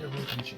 여보 당신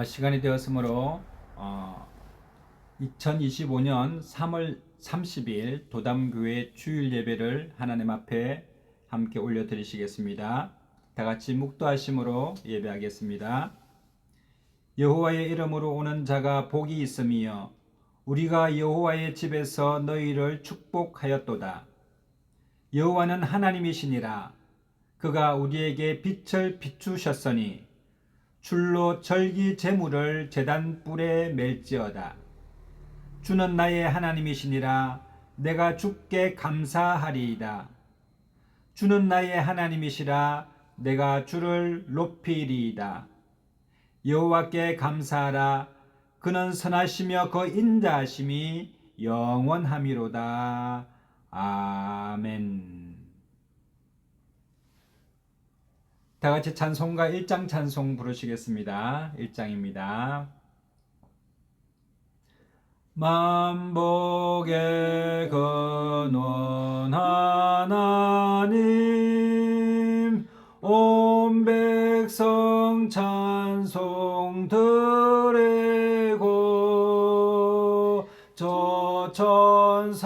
시간이 되었으므로 2025년 3월 30일 도담교회 주일 예배를 하나님 앞에 함께 올려드리시겠습니다. 다 같이 묵도하심으로 예배하겠습니다. 여호와의 이름으로 오는 자가 복이 있으며 우리가 여호와의 집에서 너희를 축복하였도다. 여호와는 하나님이시니라. 그가 우리에게 빛을 비추셨으니 줄로 절기 제물을 제단 뿔에 맬지어다. 주는 나의 하나님이시니라. 내가 주께 감사하리이다. 주는 나의 하나님이시라. 내가 주를 높이리이다. 여호와께 감사하라. 그는 선하시며 그 인자하심이 영원하미로다. 아멘. 다 같이 찬송가 1장 찬송 부르시겠습니다. 1장입니다. 만복의 근원 하나님 온 백성 찬송 드리고 저 천사여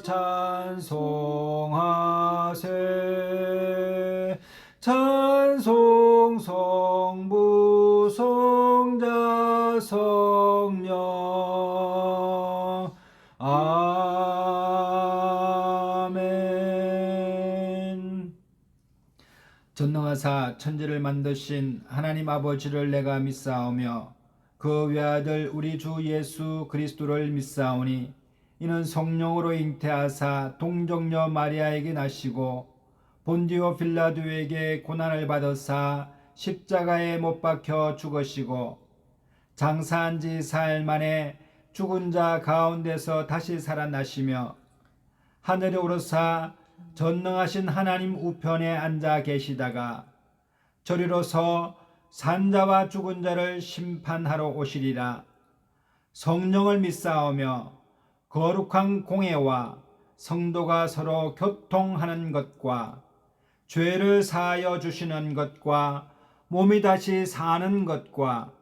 찬송하세. 찬송 성부 성자 성령 아멘. 전능하사 천지를 만드신 하나님 아버지를 내가 믿사오며 그 외아들 우리 주 예수 그리스도를 믿사오니 이는 성령으로 잉태하사 동정녀 마리아에게 나시고 본디오 빌라도에게 고난을 받으사 십자가에 못 박혀 죽으시고 장사한 지 사흘 만에 죽은 자 가운데서 다시 살아나시며 하늘에 오르사 전능하신 하나님 우편에 앉아 계시다가 저리로서 산자와 죽은 자를 심판하러 오시리라. 성령을 믿사오며 거룩한 공회와 성도가 서로 교통하는 것과 죄를 사하여 주시는 것과 몸이 다시 사는 것과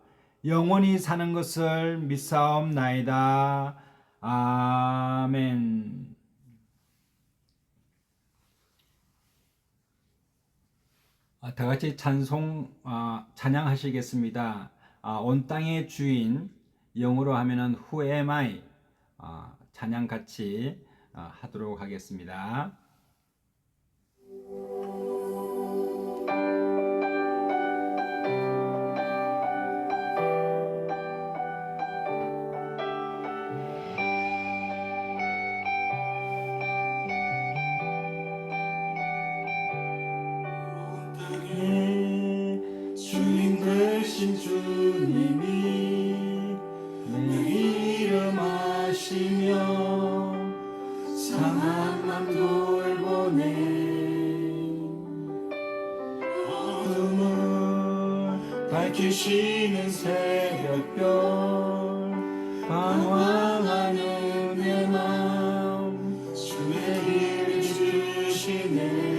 영원히 사는 것을 믿사옵나이다. 아멘. 다 같이 찬양하시겠습니다. 온 땅의 주인, 영어로 하면은 Who am I? 찬양 같이 하도록 하겠습니다. 주인 되신 주님이 내 이름 아시며 상한 맘 돌보네. 어둠을 밝히시는 새벽별 방황하는 내 마음 주의 길 주시네.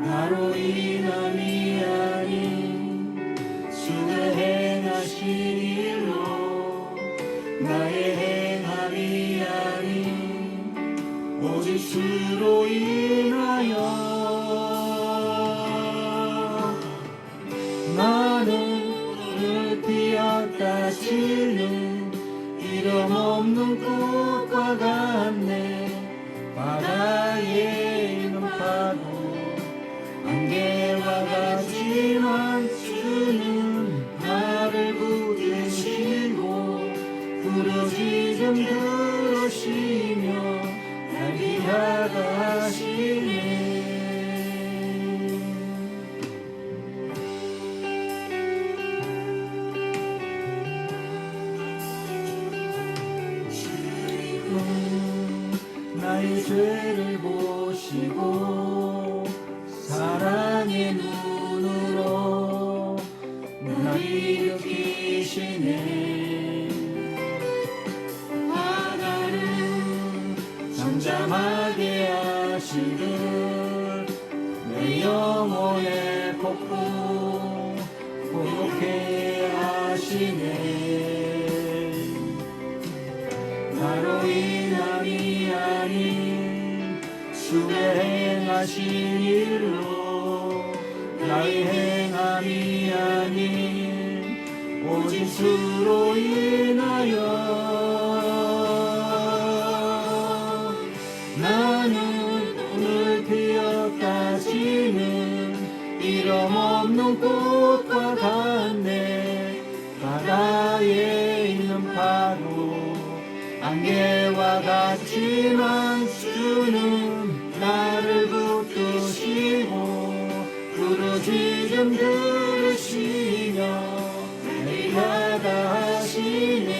나로 인함이 아닌 주의 행하신 일로 나의 행함이 아닌 오직 주로 인하여 나는 늘 피었다 치는 이름 없는 꽃과 같네. 바다에 있는 파도 안개와 같지만 주는 나를 부르시고 부르짖음 들으시며 날 귀하다 하시네. 나의 죄를 보시고 사랑의 눈으로 날 일으키시네. 바다를 잠잠하게 하시듯 내 영혼의 폭풍 나로 인함이 아닌 주의 행하신 일로 나의 행함이 아닌 오직 주로 인하여 나는 오늘 되었다지는 이름 없는 꽃과 같네. 바다에 있는 파도 안개와 같지만 주는 나를 붙드시고 부르짖음 들으시며 내게 하다 하시네.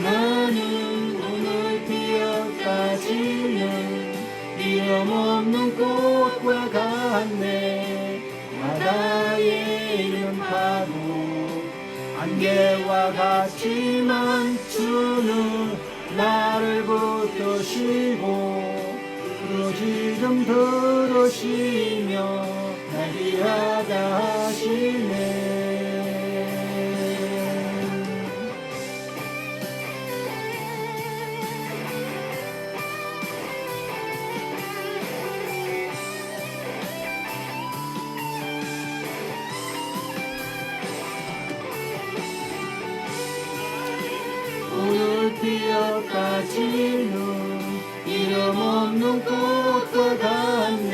나는 오늘 피어까지는 이름 없는 꽃과 같네. 바다에 있는 파도 안개와 같지만 주는 나를 붙드시고 부르짖음 들으시며 내게 하다 하시네. 오늘 피어까지는 이름 없는 꽃과 같네.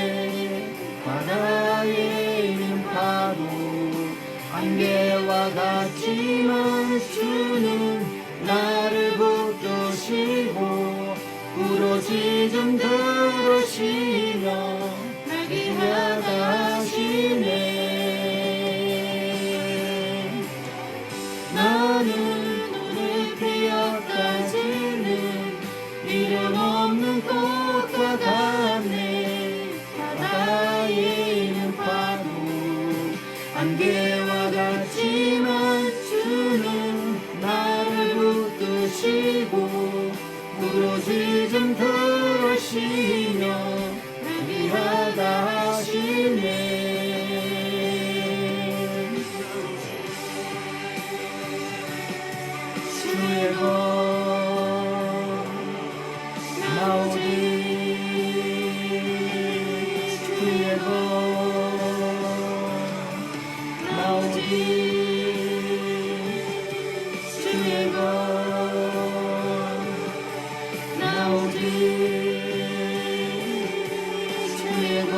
바다에 있는 파도 안개와 같지만 주는 나를 붙드시고 부르짖음 들으시며 내게 하다 하시네. 나는 피어까지는 이름 없는 꽃과 같네. 바다에 있는 파도 안개와 같지만 주는 나를 붙드시고 부르짖음 들으시며 내게 하다 하시네. 주의 것 나오리. 주의 것 나오리. 주의 것 나오리. 주의 것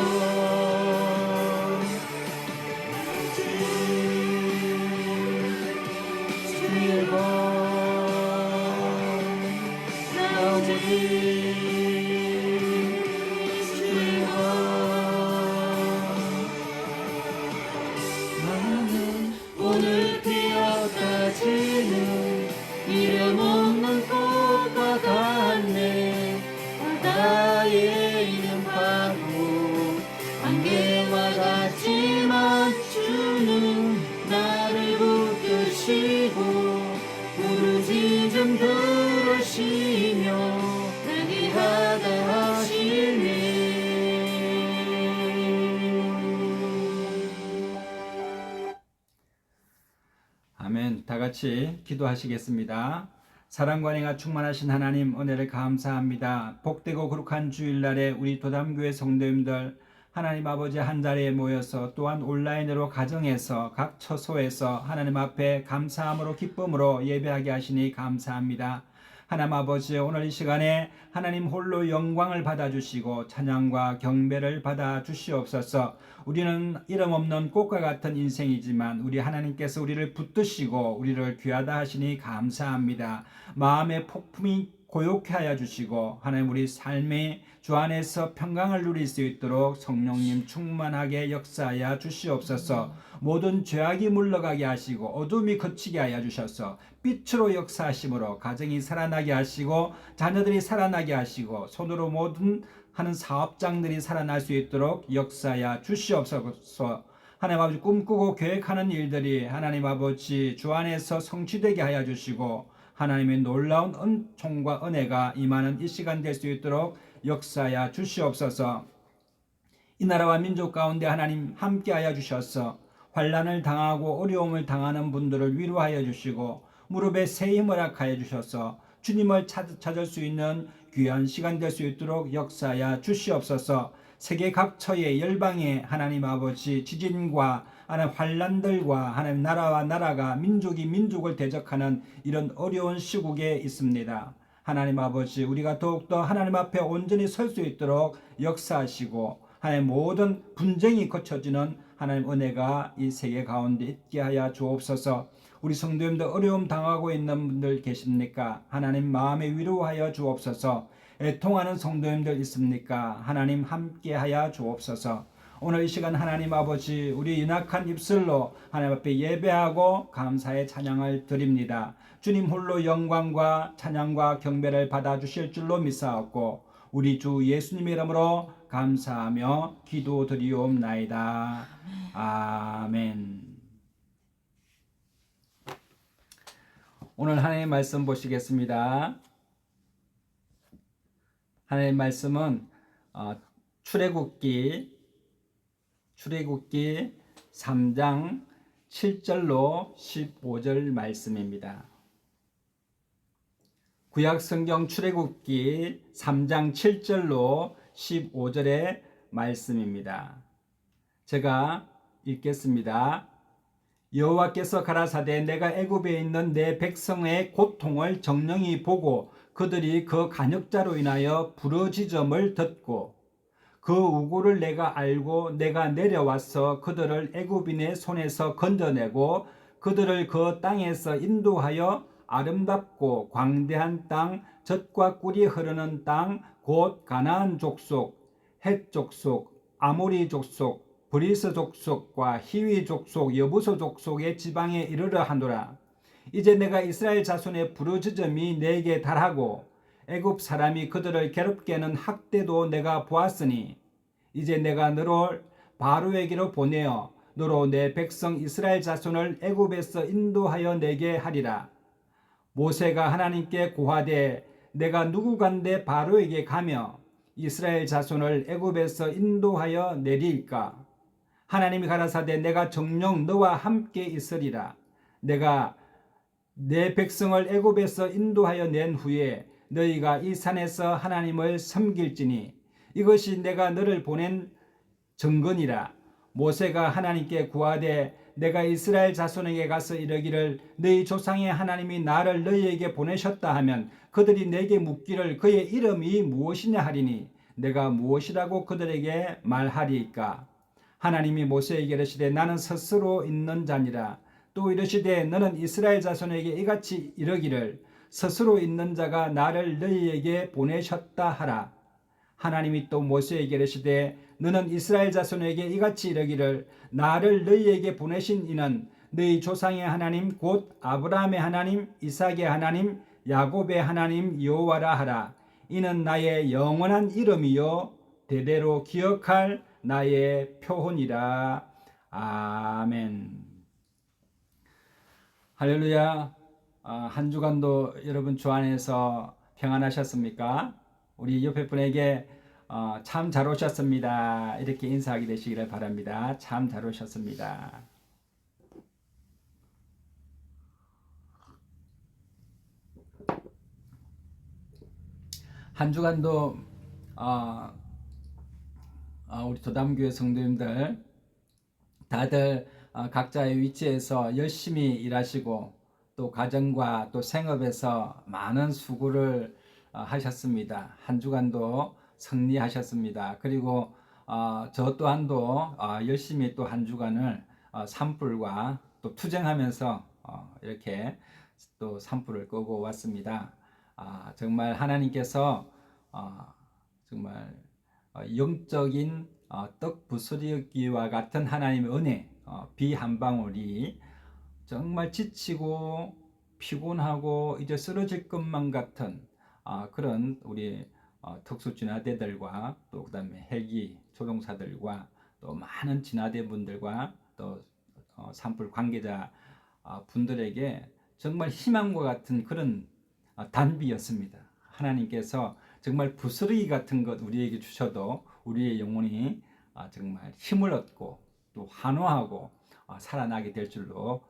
주의 것 나는 오늘 피어까지는 이름 없는 꽃과 같네. 바다에 있는 파도 안개와 같지만 주는 나를 붙드시고 부르짖음 들으시며 내게 하다 하시네. 아멘. 다 같이 기도하시겠습니다. 사랑과 은혜가 충만하신 하나님, 은혜를 감사합니다. 복되고 거룩한 주일날에 우리 도담교회 성도님들 하나님 아버지 한 자리에 모여서 또한 온라인으로 가정에서 각 처소에서 하나님 앞에 감사함으로 기쁨으로 예배하게 하시니 감사합니다. 하나님 아버지, 오늘 이 시간에 하나님 홀로 영광을 받아주시고 찬양과 경배를 받아주시옵소서. 우리는 이름 없는 꽃과 같은 인생이지만 우리 하나님께서 우리를 붙드시고 우리를 귀하다 하시니 감사합니다. 마음의 폭풍이 고요케 하여 주시고 하나님 우리 삶의 주 안에서 평강을 누릴 수 있도록 성령님 충만하게 역사하여 주시옵소서. 모든 죄악이 물러가게 하시고 어둠이 그치게 하여 주셔서 빛으로 역사하심으로 가정이 살아나게 하시고 자녀들이 살아나게 하시고 손으로 모든 하는 사업장들이 살아날 수 있도록 역사하여 주시옵소서. 하나님 아버지, 꿈꾸고 계획하는 일들이 하나님 아버지 주 안에서 성취되게 하여 주시고 하나님의 놀라운 은총과 은혜가 임하는 이 시간 될 수 있도록 역사하여 주시옵소서. 이 나라와 민족 가운데 하나님 함께하여 주셔서 환난을 당하고 어려움을 당하는 분들을 위로하여 주시고 무릎에 새 힘을 허락하여 주셔서 주님을 찾을 수 있는 귀한 시간 될 수 있도록 역사하여 주시옵소서. 세계 각처의 열방에 하나님 아버지 지진과 하나님 환란들과 하나님 나라와 나라가 민족이 민족을 대적하는 이런 어려운 시국에 있습니다. 하나님 아버지 우리가 더욱더 하나님 앞에 온전히 설 수 있도록 역사하시고 하나님 모든 분쟁이 거쳐지는 하나님 은혜가 이 세계 가운데 있게 하여 주옵소서. 우리 성도님들 어려움 당하고 있는 분들 계십니까? 하나님 마음에 위로하여 주옵소서. 애통하는 성도님들 있습니까? 하나님 함께하여 주옵소서. 오늘 이 시간 하나님 아버지 우리 연약한 입술로 하나님 앞에 예배하고 감사의 찬양을 드립니다. 주님 홀로 영광과 찬양과 경배를 받아주실 줄로 믿사옵고 우리 주 예수님의 이름으로 감사하며 기도드리옵나이다. 아멘. 오늘 하나님의 말씀 보시겠습니다. 하나님의 말씀은 출애굽기 3장 7절로 15절 말씀입니다. 구약성경 출애굽기 3장 7절로 15절의 말씀입니다. 제가 읽겠습니다. 여호와께서 가라사대 내가 애굽에 있는 내 백성의 고통을 정령히 보고 그들이 그 간역자로 인하여 부르짖음을 듣고 그 우고를 내가 알고 내가 내려와서 그들을 애굽인의 손에서 건져내고 그들을 그 땅에서 인도하여 아름답고 광대한 땅 젖과 꿀이 흐르는 땅 곧 가나안 족속, 헷 족속, 아모리 족속, 브리스 족속과 히위 족속, 여부소 족속의 지방에 이르러 하노라. 이제 내가 이스라엘 자손의 부르짖음이 내게 달하고 애굽 사람이 그들을 괴롭게 하는 학대도 내가 보았으니 이제 내가 너를 바로에게로 보내어 너로 내 백성 이스라엘 자손을 애굽에서 인도하여 내게 하리라. 모세가 하나님께 고하되 내가 누구간데 바로에게 가며 이스라엘 자손을 애굽에서 인도하여 내리일까? 하나님이 가라사대 내가 정녕 너와 함께 있으리라. 내가 내 백성을 애굽에서 인도하여 낸 후에 너희가 이 산에서 하나님을 섬길지니 이것이 내가 너를 보낸 증거니라. 모세가 하나님께 구하되 내가 이스라엘 자손에게 가서 이르기를 너희 조상의 하나님이 나를 너희에게 보내셨다 하면 그들이 내게 묻기를 그의 이름이 무엇이냐 하리니 내가 무엇이라고 그들에게 말하리이까? 하나님이 모세에게 이르시되 나는 스스로 있는 자니라. 또 이르시되 너는 이스라엘 자손에게 이같이 이르기를 스스로 있는 자가 나를 너희에게 보내셨다 하라. 하나님이 또 모세에게 이르시되 너는 이스라엘 자손에게 이같이 이르기를 나를 너희에게 보내신 이는 너희 조상의 하나님 곧 아브라함의 하나님 이삭의 하나님 야곱의 하나님 여호와라 하라. 이는 나의 영원한 이름이요 대대로 기억할 나의 표훈이라. 아멘. 할렐루야. 한 주간도 여러분 주 안에서 평안하셨습니까? 우리 옆에 분에게 참 잘 오셨습니다. 이렇게 인사하게 되시기를 바랍니다. 참 잘 오셨습니다. 한 주간도 우리 도담교회 성도님들 다들 각자의 위치에서 열심히 일하시고 또 가정과 또 생업에서 많은 수고를 하셨습니다. 한 주간도 승리하셨습니다. 그리고 저 또한도 열심히 또 한 주간을 산불과 또 투쟁하면서 이렇게 또 산불을 끄고 왔습니다. 정말 하나님께서 정말 영적인 떡 부스러기와 같은 하나님의 은혜, 비 한 방울이 정말 지치고 피곤하고 이제 쓰러질 것만 같은 그런 우리 특수 진화대들과 또 그다음에 헬기 조종사들과 또 많은 진화대 분들과 또 산불 관계자 분들에게 정말 희망과 같은 그런 단비였습니다. 하나님께서 정말 부스러기 같은 것 우리에게 주셔도 우리의 영혼이 정말 힘을 얻고 또 환호하고 살아나게 될 줄로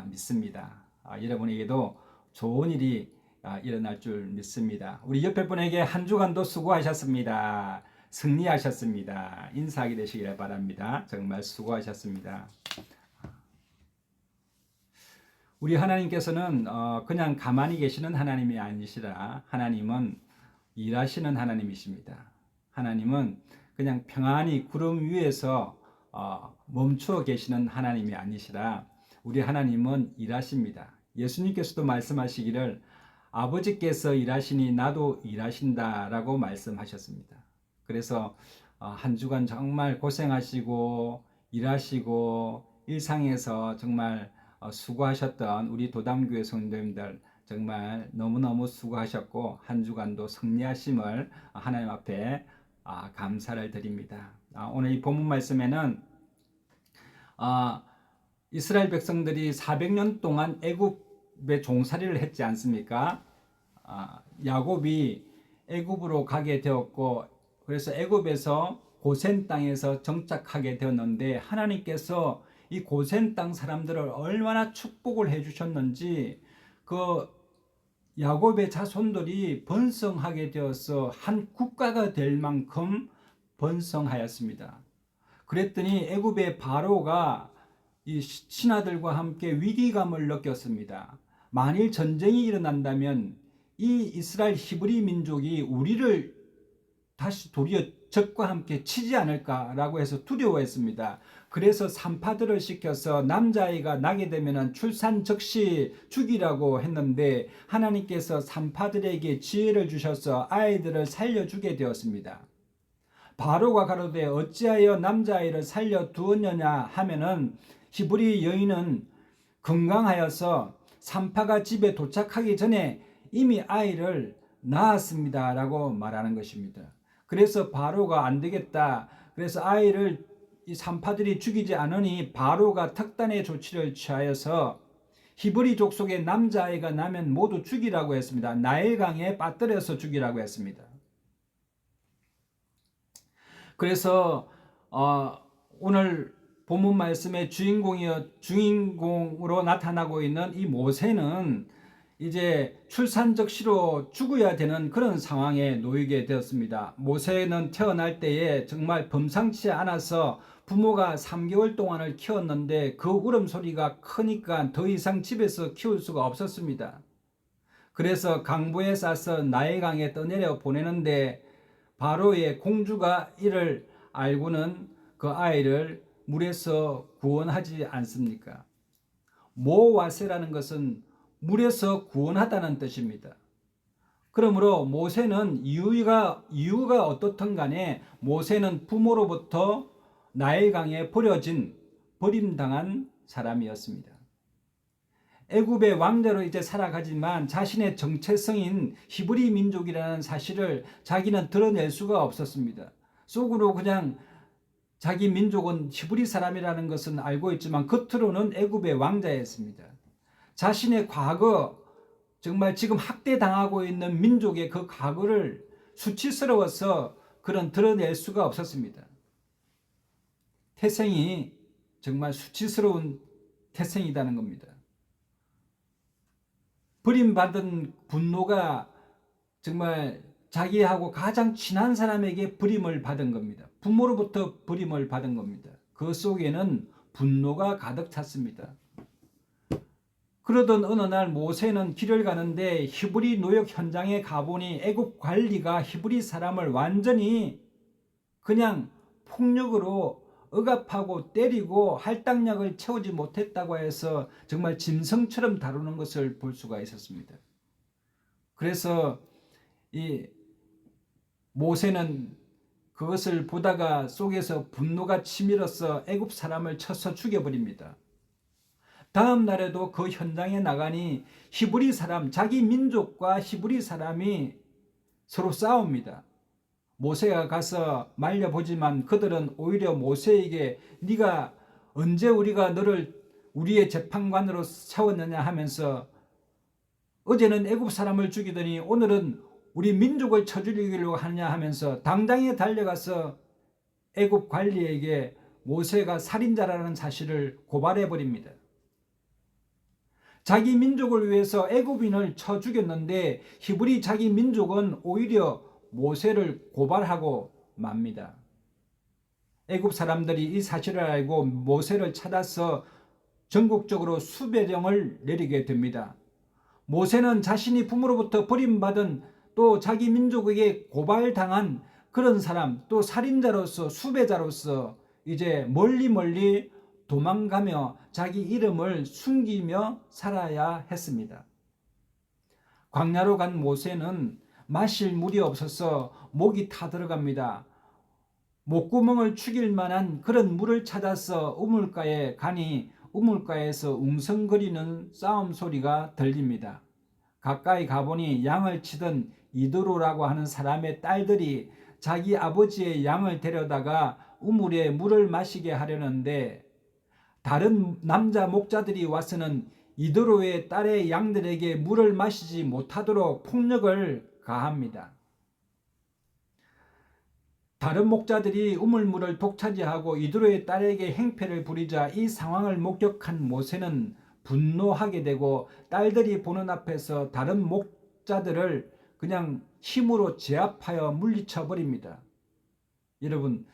믿습니다. 여러분에게도 좋은 일이 일어날 줄 믿습니다. 우리 옆에 분에게 한 주간도 수고하셨습니다. 승리하셨습니다. 인사하게 되시길 바랍니다. 정말 수고하셨습니다. 우리 하나님께서는 그냥 가만히 계시는 하나님이 아니시라 하나님은 일하시는 하나님이십니다. 하나님은 그냥 평안히 구름 위에서 멈추어 계시는 하나님이 아니시라 우리 하나님은 일하십니다. 예수님께서도 말씀하시기를 아버지께서 일하시니 나도 일하신다라고 말씀하셨습니다. 그래서 한 주간 정말 고생하시고 일하시고 일상에서 정말 수고하셨던 우리 도담교회 성도님들 정말 너무너무 수고하셨고 한 주간도 승리하심을 하나님 앞에 감사를 드립니다. 오늘 이 본문 말씀에는 이스라엘 백성들이 400년 동안 애굽에 종살이를 했지 않습니까? 야곱이 애굽으로 가게 되었고 그래서 애굽에서 고센 땅에서 정착하게 되었는데 하나님께서 이 고센 땅 사람들을 얼마나 축복을 해 주셨는지 그 야곱의 자손들이 번성하게 되어서 한 국가가 될 만큼 번성하였습니다. 그랬더니 애굽의 바로가 이 신하들과 함께 위기감을 느꼈습니다. 만일 전쟁이 일어난다면 이 이스라엘 히브리 민족이 우리를 다시 도리어 적과 함께 치지 않을까라고 해서 두려워했습니다. 그래서 산파들을 시켜서 남자아이가 나게 되면 출산 즉시 죽이라고 했는데 하나님께서 산파들에게 지혜를 주셔서 아이들을 살려주게 되었습니다. 바로가 가로되 어찌하여 남자아이를 살려두었느냐 하면은 히브리 여인은 건강하여서 산파가 집에 도착하기 전에 이미 아이를 낳았습니다 라고 말하는 것입니다. 그래서 바로가 안 되겠다. 그래서 아이를 이 산파들이 죽이지 않으니 바로가 특단의 조치를 취하여서 히브리 족속의 남자아이가 나면 모두 죽이라고 했습니다. 나일강에 빠뜨려서 죽이라고 했습니다. 그래서 오늘 본문 말씀의 주인공으로 나타나고 있는 이 모세는 이제 출산적시로 죽어야 되는 그런 상황에 놓이게 되었습니다. 모세는 태어날 때에 정말 범상치 않아서 부모가 3개월 동안을 키웠는데 그 울음소리가 크니까 더 이상 집에서 키울 수가 없었습니다. 그래서 강보에 싸서 나일강에 떠내려 보내는데 바로의 공주가 이를 알고는 그 아이를 물에서 구원하지 않습니까? 모와세라는 것은 물에서 구원하다는 뜻입니다. 그러므로 모세는 이유가 어떻든 간에 모세는 부모로부터 나일강에 버림당한 사람이었습니다. 애굽의 왕자로 이제 살아가지만 자신의 정체성인 히브리 민족이라는 사실을 자기는 드러낼 수가 없었습니다. 속으로 그냥 자기 민족은 히브리 사람이라는 것은 알고 있지만 겉으로는 애굽의 왕자였습니다. 자신의 과거, 정말 지금 학대당하고 있는 민족의 그 과거를 수치스러워서 그런 드러낼 수가 없었습니다. 태생이 정말 수치스러운 태생이라는 겁니다. 버림받은 분노가 정말 자기하고 가장 친한 사람에게 버림을 받은 겁니다. 부모로부터 버림을 받은 겁니다. 그 속에는 분노가 가득 찼습니다. 그러던 어느 날 모세는 길을 가는데 히브리 노역 현장에 가보니 애굽 관리가 히브리 사람을 완전히 그냥 폭력으로 억압하고 때리고 할당량을 채우지 못했다고 해서 정말 짐승처럼 다루는 것을 볼 수가 있었습니다. 그래서 이 모세는 그것을 보다가 속에서 분노가 치밀어서 애굽 사람을 쳐서 죽여버립니다. 다음 날에도 그 현장에 나가니 히브리 사람, 자기 민족과 히브리 사람이 서로 싸웁니다. 모세가 가서 말려보지만 그들은 오히려 모세에게 네가 언제 우리가 너를 우리의 재판관으로 세웠느냐 하면서 어제는 애굽 사람을 죽이더니 오늘은 우리 민족을 쳐 죽이려고 하느냐 하면서 당장에 달려가서 애굽 관리에게 모세가 살인자라는 사실을 고발해 버립니다. 자기 민족을 위해서 애굽인을 쳐 죽였는데 히브리 자기 민족은 오히려 모세를 고발하고 맙니다. 애굽 사람들이 이 사실을 알고 모세를 찾아서 전국적으로 수배령을 내리게 됩니다. 모세는 자신이 부모로부터 버림받은 또 자기 민족에게 고발당한 그런 사람, 또 살인자로서 수배자로서 이제 멀리 도망가며 자기 이름을 숨기며 살아야 했습니다. 광야로 간 모세는 마실 물이 없어서 목이 타들어갑니다. 목구멍을 죽일 만한 그런 물을 찾아서 우물가에 가니 우물가에서 웅성거리는 싸움 소리가 들립니다. 가까이 가보니 양을 치던 이드로라고 하는 사람의 딸들이 자기 아버지의 양을 데려다가 우물에 물을 마시게 하려는데 다른 남자 목자들이 와서는 이드로의 딸의 양들에게 물을 마시지 못하도록 폭력을 가합니다. 다른 목자들이 우물물을 독차지하고 이드로의 딸에게 행패를 부리자 이 상황을 목격한 모세는 분노하게 되고 딸들이 보는 앞에서 다른 목자들을 그냥 힘으로 제압하여 물리쳐 버립니다. 여러분,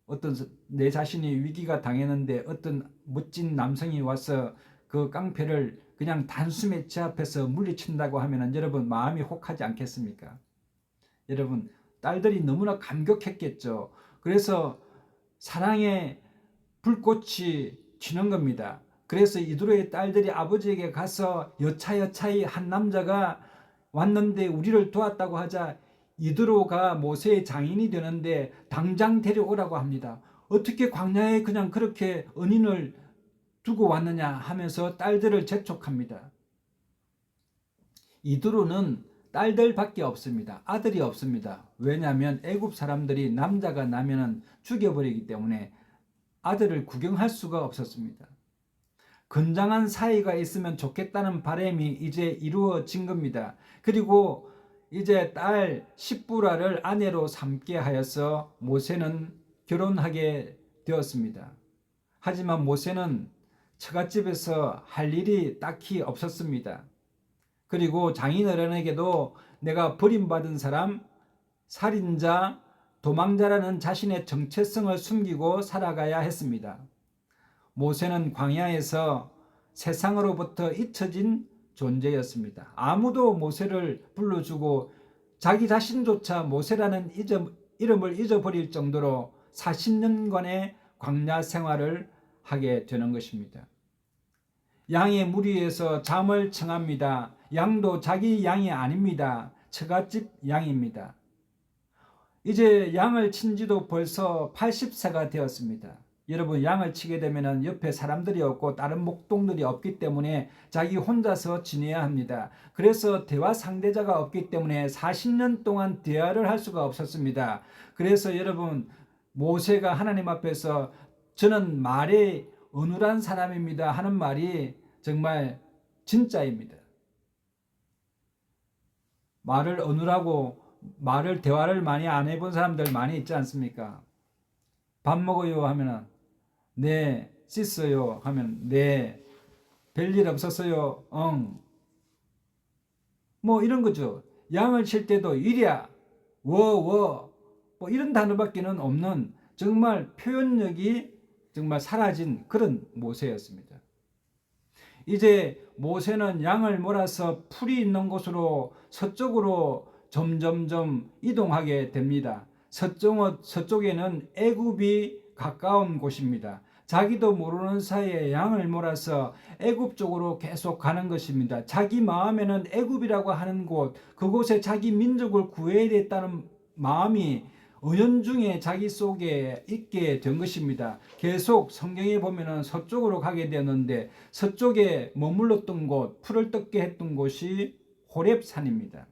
어떤 내 자신이 위기가 당했는데 어떤 멋진 남성이 와서 그 깡패를 그냥 단숨에 제압해서 물리친다고 하면 여러분 마음이 혹하지 않겠습니까? 여러분, 딸들이 너무나 감격했겠죠. 그래서 사랑의 불꽃이 튀는 겁니다. 그래서 이드로의 딸들이 아버지에게 가서 여차여차히 한 남자가 왔는데 우리를 도왔다고 하자 이드로가 모세의 장인이 되는데 당장 데려오라고 합니다. 어떻게 광야에 그냥 그렇게 은인을 두고 왔느냐 하면서 딸들을 재촉합니다. 이드로는 딸들밖에 없습니다. 아들이 없습니다. 왜냐하면 애굽 사람들이 남자가 나면은 죽여버리기 때문에 아들을 구경할 수가 없었습니다. 건장한 사이가 있으면 좋겠다는 바람이 이제 이루어진 겁니다. 그리고 이제 딸 십부라를 아내로 삼게 하여서 모세는 결혼하게 되었습니다. 하지만 모세는 처갓집에서 할 일이 딱히 없었습니다. 그리고 장인어른에게도 내가 버림받은 사람, 살인자, 도망자라는 자신의 정체성을 숨기고 살아가야 했습니다. 모세는 광야에서 세상으로부터 잊혀진 존재였습니다. 아무도 모세를 불러주고 자기 자신조차 모세라는 이름을 잊어버릴 정도로 40년간의 광야 생활을 하게 되는 것입니다. 양의 무리에서 잠을 청합니다. 양도 자기 양이 아닙니다. 처갓집 양입니다. 이제 양을 친 지도 벌써 80세가 되었습니다. 여러분, 양을 치게 되면 옆에 사람들이 없고 다른 목동들이 없기 때문에 자기 혼자서 지내야 합니다. 그래서 대화 상대자가 없기 때문에 40년 동안 대화를 할 수가 없었습니다. 그래서 여러분, 모세가 하나님 앞에서 저는 말에 어눌한 사람입니다 하는 말이 정말 진짜입니다. 말을 어눌하고 대화를 많이 안 해본 사람들 많이 있지 않습니까? 밥 먹어요 하면은 네. 씻어요 하면 네. 별일 없었어요. 응. 뭐 이런 거죠. 양을 칠 때도 이랴, 뭐 이런 단어밖에는 없는 정말 표현력이 정말 사라진 그런 모세였습니다. 이제 모세는 양을 몰아서 풀이 있는 곳으로 서쪽으로 점점점 이동하게 됩니다. 서쪽에는 애굽이 가까운 곳입니다. 자기도 모르는 사이에 양을 몰아서 애굽 쪽으로 계속 가는 것입니다. 자기 마음에는 애굽이라고 하는 곳, 그곳에 자기 민족을 구해야 됐다는 마음이 은연중에 자기 속에 있게 된 것입니다. 계속 성경에 보면은 서쪽으로 가게 되었는데 서쪽에 머물렀던 곳, 풀을 뜯게 했던 곳이 호렙산입니다.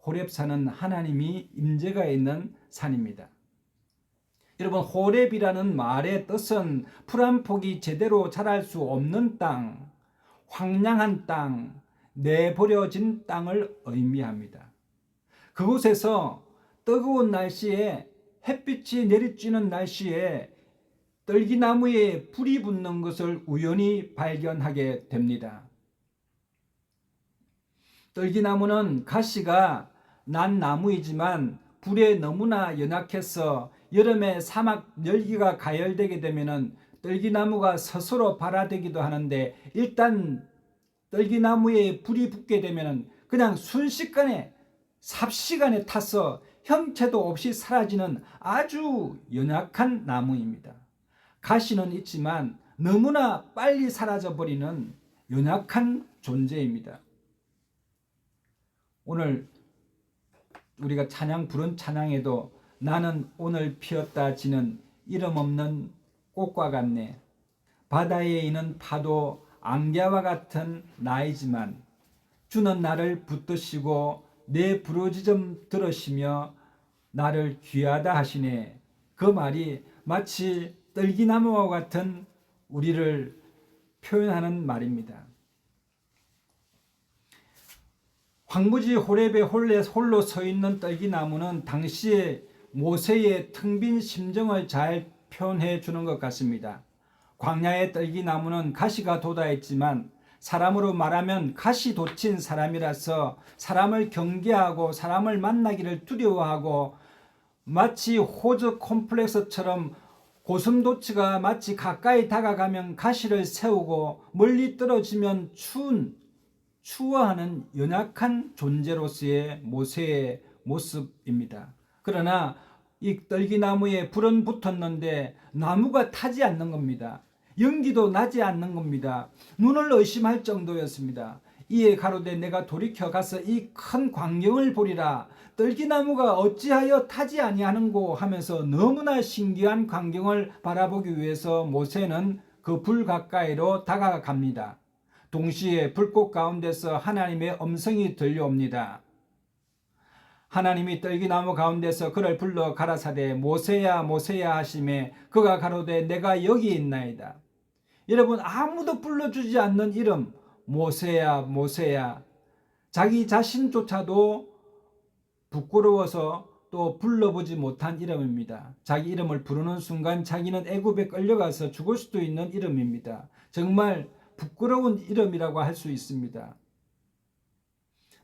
호렙산은 하나님이 임재가 있는 산입니다. 여러분, 호렙이라는 말의 뜻은 풀 한 폭이 제대로 자랄 수 없는 땅, 황량한 땅, 내버려진 땅을 의미합니다. 그곳에서 뜨거운 날씨에 햇빛이 내리쬐는 날씨에 떨기나무에 불이 붙는 것을 우연히 발견하게 됩니다. 떨기나무는 가시가 난 나무이지만 불에 너무나 연약해서 여름에 사막 열기가 가열되게 되면은 떨기나무가 스스로 발화되기도 하는데, 일단 떨기나무에 불이 붙게 되면은 그냥 순식간에 삽시간에 타서 형체도 없이 사라지는 아주 연약한 나무입니다. 가시는 있지만 너무나 빨리 사라져 버리는 연약한 존재입니다. 오늘 우리가 찬양 부른 찬양에도 나는 오늘 피었다 지는 이름 없는 꽃과 같네. 바다에 있는 파도 안개와 같은 나이지만 주는 나를 붙드시고 내 부르짖음 들으시며 나를 귀하다 하시네. 그 말이 마치 떨기나무와 같은 우리를 표현하는 말입니다. 황무지 호렙에 홀로 서 있는 떨기나무는 당시에 모세의 텅 빈 심정을 잘 표현해 주는 것 같습니다. 광야의 떨기나무는 가시가 돋아있지만 사람으로 말하면 가시 돋친 사람이라서 사람을 경계하고 사람을 만나기를 두려워하고, 마치 호저 콤플렉스처럼 고슴도치가 마치 가까이 다가가면 가시를 세우고 멀리 떨어지면 추워하는 연약한 존재로서의 모세의 모습입니다. 그러나 이 떨기나무에 불은 붙었는데 나무가 타지 않는 겁니다. 연기도 나지 않는 겁니다. 눈을 의심할 정도였습니다. 이에 가로되 내가 돌이켜 가서 이 큰 광경을 보리라. 떨기나무가 어찌하여 타지 아니하는고 하면서 너무나 신기한 광경을 바라보기 위해서 모세는 그 불 가까이로 다가갑니다. 동시에 불꽃 가운데서 하나님의 음성이 들려옵니다. 하나님이 떨기나무 가운데서 그를 불러 가라사대 모세야 모세야 하시매 그가 가로되 내가 여기 있나이다. 여러분, 아무도 불러주지 않는 이름 모세야 모세야, 자기 자신조차도 부끄러워서 또 불러보지 못한 이름입니다. 자기 이름을 부르는 순간 자기는 애굽에 끌려가서 죽을 수도 있는 이름입니다. 정말 부끄러운 이름이라고 할 수 있습니다.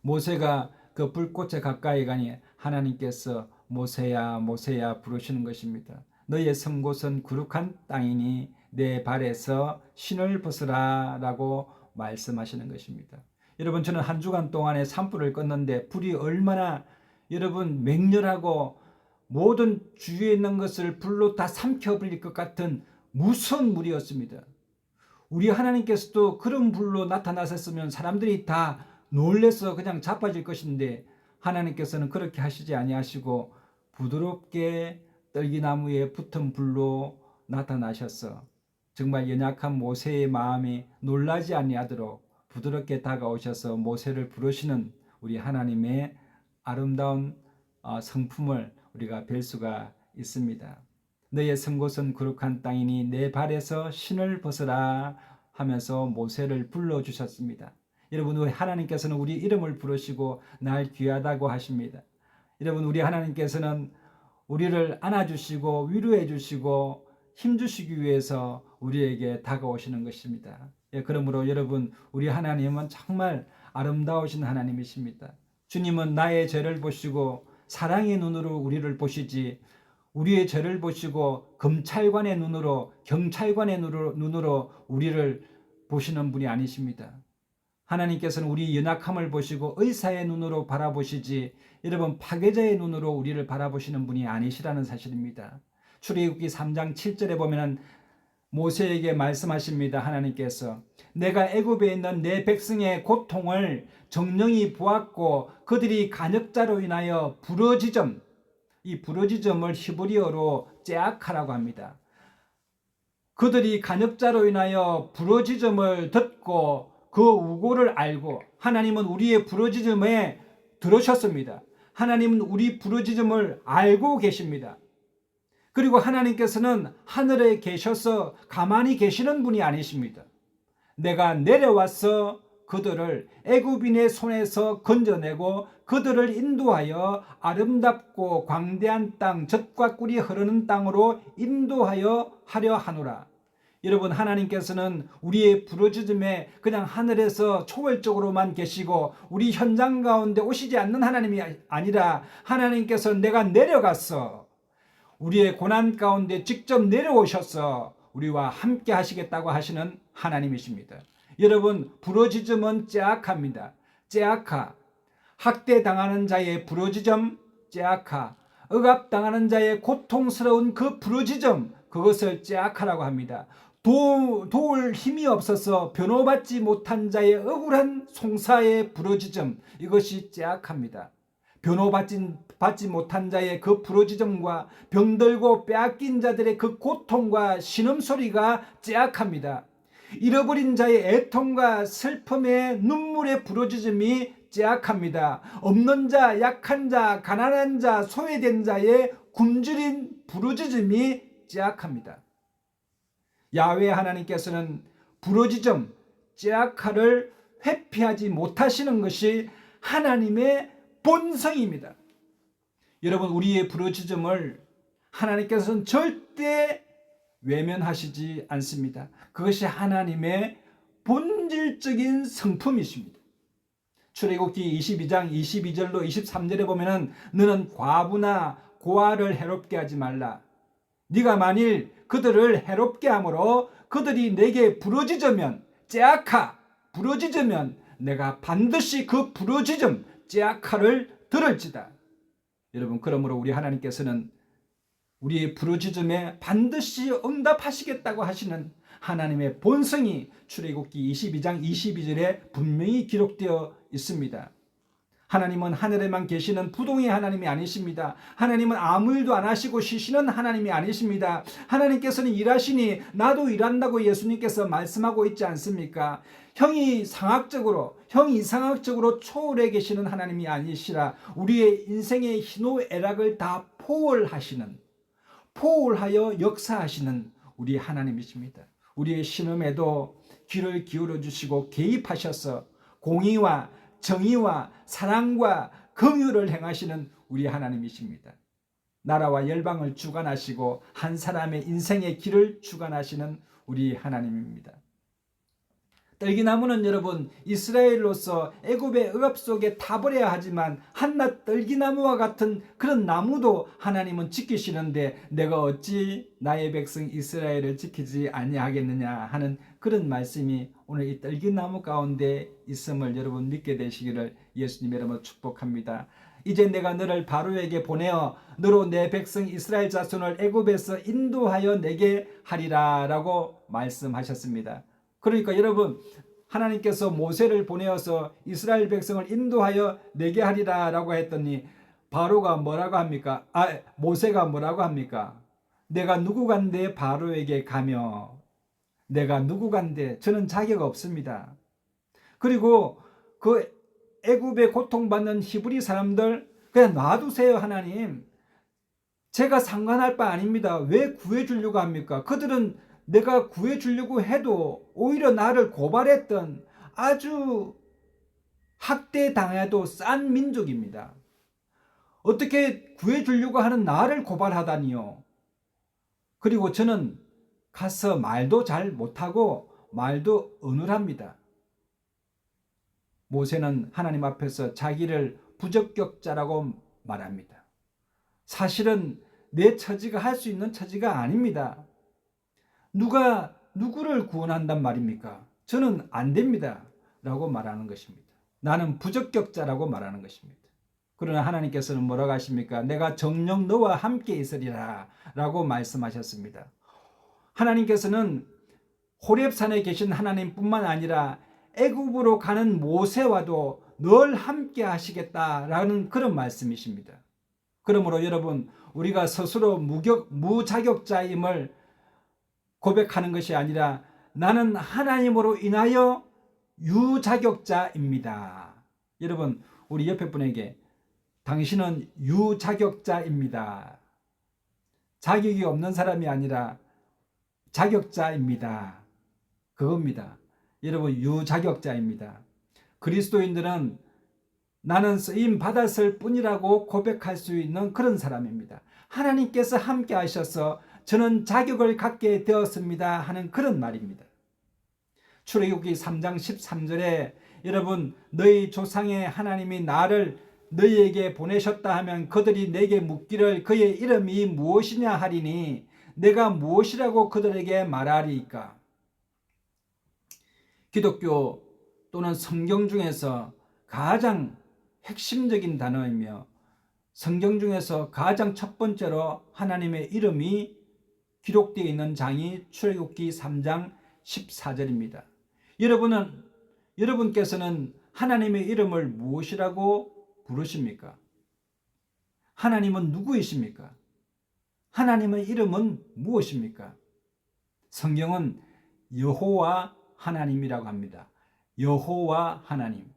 모세가 그 불꽃에 가까이 가니 하나님께서 모세야 모세야 부르시는 것입니다. 너의 선 곳은 거룩한 땅이니 내 발에서 신을 벗으라 라고 말씀하시는 것입니다. 여러분, 저는 한 주간 동안에 산불을 껐는데 불이 얼마나 여러분 맹렬하고 모든 주위에 있는 것을 불로 다 삼켜버릴 것 같은 무서운 물이었습니다. 우리 하나님께서도 그런 불로 나타나셨으면 사람들이 다 놀래서 그냥 자빠질 것인데, 하나님께서는 그렇게 하시지 아니하시고 부드럽게 떨기나무에 붙은 불로 나타나셔서 정말 연약한 모세의 마음이 놀라지 아니하도록 부드럽게 다가오셔서 모세를 부르시는 우리 하나님의 아름다운 성품을 우리가 뵐 수가 있습니다. 너의 선 곳은 거룩한 땅이니 내 발에서 신을 벗으라 하면서 모세를 불러주셨습니다. 여러분, 우리 하나님께서는 우리 이름을 부르시고 날 귀하다고 하십니다. 여러분, 우리 하나님께서는 우리를 안아주시고 위로해 주시고 힘주시기 위해서 우리에게 다가오시는 것입니다. 그러므로 여러분, 우리 하나님은 정말 아름다우신 하나님이십니다. 주님은 나의 죄를 보시고 사랑의 눈으로 우리를 보시지, 우리의 죄를 보시고 검찰관의 눈으로, 경찰관의 눈으로 우리를 보시는 분이 아니십니다. 하나님께서는 우리 연약함을 보시고 의사의 눈으로 바라보시지, 여러분 파괴자의 눈으로 우리를 바라보시는 분이 아니시라는 사실입니다. 출애굽기 3장 7절에 보면은 모세에게 말씀하십니다. 하나님께서 내가 애굽에 있는 내 백성의 고통을 정령이 보았고 그들이 간역자로 인하여 부르짖음, 이 부르짖음을 히브리어로 째악하라고 합니다. 그들이 간역자로 인하여 부르짖음을 듣고 그 우고를 알고, 하나님은 우리의 부르짖음에 들으셨습니다. 하나님은 우리 부르짖음을 알고 계십니다. 그리고 하나님께서는 하늘에 계셔서 가만히 계시는 분이 아니십니다. 내가 내려와서 그들을 애굽인의 손에서 건져내고 그들을 인도하여 아름답고 광대한 땅, 젖과 꿀이 흐르는 땅으로 인도하여 하려 하노라. 여러분, 하나님께서는 우리의 부르짖음에 그냥 하늘에서 초월적으로만 계시고 우리 현장 가운데 오시지 않는 하나님이 아니라 하나님께서 내가 내려가서 우리의 고난 가운데 직접 내려오셔서 우리와 함께 하시겠다고 하시는 하나님이십니다. 여러분, 부르짖음은 째악합니다. 째악하, 학대당하는 자의 부르짖음, 째악하, 억압당하는 자의 고통스러운 그 부르짖음, 그것을 째악하라고 합니다. 도울 힘이 없어서 변호받지 못한 자의 억울한 송사의 부르짖음, 이것이 째악합니다. 변호받지 못한 자의 그 부르짖음과 병들고 빼앗긴 자들의 그 고통과 신음소리가 째악합니다. 잃어버린 자의 애통과 슬픔의 눈물의 부르짖음이 째악합니다. 없는 자, 약한 자, 가난한 자, 소외된 자의 굶주린 부르짖음이 째악합니다. 야훼 하나님께서는 부르짖음, 째악하를 회피하지 못하시는 것이 하나님의 본성입니다. 여러분, 우리의 부르짖음을 하나님께서는 절대 외면하시지 않습니다. 그것이 하나님의 본질적인 성품이십니다. 출애굽기 22장 22절로 23절에 보면은 너는 과부나 고아를 해롭게 하지 말라. 네가 만일 그들을 해롭게 함으로 그들이 내게 부르짖으면 째악하 부르짖으면 내가 반드시 그 부르짖음 째악하를 들을지다. 여러분, 그러므로 우리 하나님께서는 우리의 부르짖음에 반드시 응답하시겠다고 하시는 하나님의 본성이 출애굽기 22장 22절에 분명히 기록되어 있습니다. 하나님은 하늘에만 계시는 부동의 하나님이 아니십니다. 하나님은 아무 일도 안 하시고 쉬시는 하나님이 아니십니다. 하나님께서는 일하시니 나도 일한다고 예수님께서 말씀하고 있지 않습니까? 형이 이상학적으로 초월해 계시는 하나님이 아니시라 우리의 인생의 희노애락을 다 포월하여 역사하시는 우리 하나님이십니다. 우리의 신음에도 귀를 기울여 주시고 개입하셔서 공의와 정의와 사랑과 긍휼을 행하시는 우리 하나님이십니다. 나라와 열방을 주관하시고 한 사람의 인생의 길을 주관하시는 우리 하나님입니다. 떨기나무는 여러분, 이스라엘로서 애굽의 억압 속에 타버려야 하지만 한낱 떨기나무와 같은 그런 나무도 하나님은 지키시는데 내가 어찌 나의 백성 이스라엘을 지키지 아니하겠느냐 하는 그런 말씀이 오늘 이 떨기나무 가운데 있음을 여러분 믿게 되시기를 예수님의 이름으로 축복합니다. 이제 내가 너를 바로에게 보내어 너로 내 백성 이스라엘 자손을 애굽에서 인도하여 내게 하리라 라고 말씀하셨습니다. 그러니까 여러분, 하나님께서 모세를 보내어서 이스라엘 백성을 인도하여 내게 하리라 라고 했더니 바로가 뭐라고 합니까? 모세가 뭐라고 합니까? 내가 누구간데 바로에게 가며 내가 누구간데 저는 자격 없습니다. 그리고 그 애굽에 고통받는 히브리 사람들 그냥 놔두세요. 하나님, 제가 상관할 바 아닙니다. 왜 구해주려고 합니까? 그들은 내가 구해주려고 해도 오히려 나를 고발했던 아주 학대당해도 싼 민족입니다. 어떻게 구해주려고 하는 나를 고발하다니요. 그리고 저는 가서 말도 잘 못하고 말도 어눌합니다. 모세는 하나님 앞에서 자기를 부적격자라고 말합니다. 사실은 내 처지가 할 수 있는 처지가 아닙니다. 누가 누구를 구원한단 말입니까? 저는 안 됩니다 라고 말하는 것입니다. 나는 부적격자라고 말하는 것입니다. 그러나 하나님께서는 뭐라고 하십니까? 내가 정녕 너와 함께 있으리라 라고 말씀하셨습니다. 하나님께서는 호렙산에 계신 하나님뿐만 아니라 애굽으로 가는 모세와도 늘 함께 하시겠다라는 그런 말씀이십니다. 그러므로 여러분, 우리가 스스로 무자격자임을 고백하는 것이 아니라 나는 하나님으로 인하여 유자격자입니다. 여러분, 우리 옆에 분에게 당신은 유자격자입니다. 자격이 없는 사람이 아니라 자격자입니다. 그겁니다. 여러분, 유자격자입니다. 그리스도인들은 나는 쓰임 받았을 뿐이라고 고백할 수 있는 그런 사람입니다. 하나님께서 함께 하셔서 저는 자격을 갖게 되었습니다 하는 그런 말입니다. 출애굽기 3장 13절에 여러분 너희 조상의 하나님이 나를 너희에게 보내셨다 하면 그들이 내게 묻기를 그의 이름이 무엇이냐 하리니 내가 무엇이라고 그들에게 말하리이까. 기독교 또는 성경 중에서 가장 핵심적인 단어이며 성경 중에서 가장 첫 번째로 하나님의 이름이 기록되어 있는 장이 출애굽기 3장 14절입니다. 여러분께서는 하나님의 이름을 무엇이라고 부르십니까? 하나님은 누구이십니까? 하나님의 이름은 무엇입니까? 성경은 여호와 하나님이라고 합니다. 여호와 하나님.